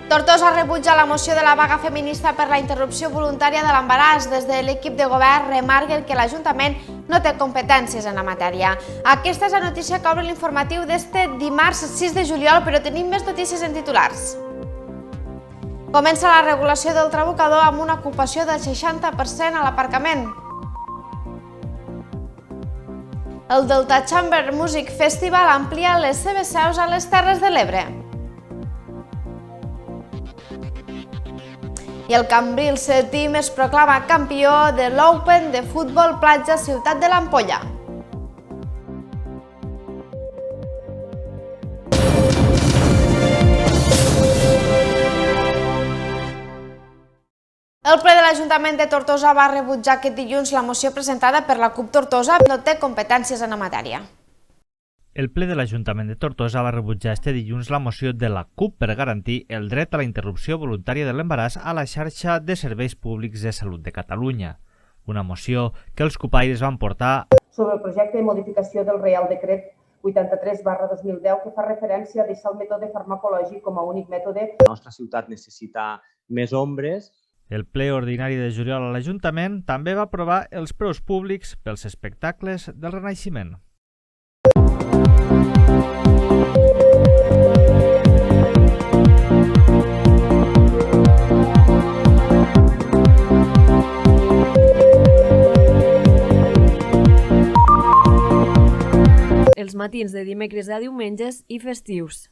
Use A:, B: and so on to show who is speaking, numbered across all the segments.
A: Tortosa rebutja la moció de la vaga feminista per la interrupció voluntària de l'embaràs. Des de l'equip de govern remarquen que l'Ajuntament no té competències en la matèria. Aquesta és la notícia que obre l'informatiu d'este dimarts 6 de juliol, però tenim més notícies en titulars. Comença la regulació del trabucador amb una ocupació del 60% a l'aparcament. El Delta Chamber Music Festival amplia les seves seus a les Terres de l'Ebre. I el Cambrils Team es proclama campió de l'Open de Futbol Platja Ciutat de l'Ampolla. El ple de l'Ajuntament de Tortosa va rebutjar aquest dilluns la moció presentada per la CUP Tortosa, no té competències en la matèria.
B: El ple de l'Ajuntament de Tortosa va rebutjar este dilluns la moció de la CUP per garantir el dret a la interrupció voluntària de l'embaràs a la xarxa de serveis públics de salut de Catalunya. Una moció que els cupaires van portar
C: sobre el projecte de modificació del Reial Decret 83/2010 que fa referència a deixar el mètode farmacològic com a únic mètode.
D: La nostra ciutat necessita més ombres.
B: El ple ordinari de juliol a l'Ajuntament també va aprovar els preus públics pels espectacles del Renaixement.
E: Els matins de dimecres a diumenges i festius.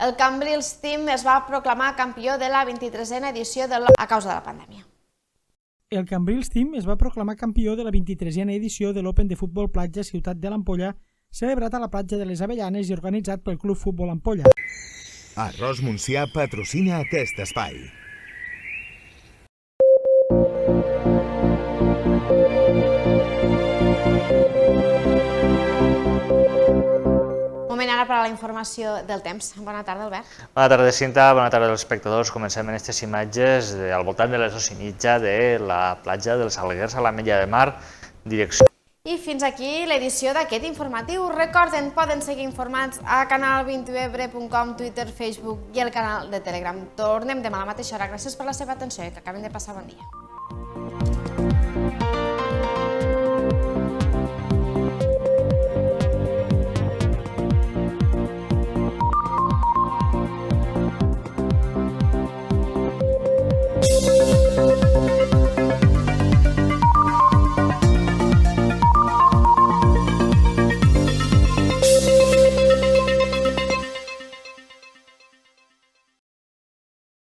A: El Cambrils Team es va proclamar campió de la 23a edició a causa de la pandèmia.
F: El Cambrils Team es va proclamar campió de la 23a edició de l'Open de Futbol Platja Ciutat de l'Ampolla, celebrat a la platja de les Avellanes i organitzat pel Club Futbol Ampolla.
G: Arròs Montsià patrocina aquest espai.
A: Moment ara per a la informació del temps. Bona tarda, Albert.
H: Bona tarda, Cinta. Bona tarda als espectadors. Comencem en aquestes imatges al voltant de les 2:30 de la platja dels Alguers a l'Ametlla de Mar, direcció.
A: I fins aquí l'edició d'aquest informatiu. Recorden, poden seguir informats a canal20ebre.com, Twitter, Facebook i el canal de Telegram. Tornem demà a la mateixa hora. Gràcies per la seva atenció i que acaben de passar bon dia.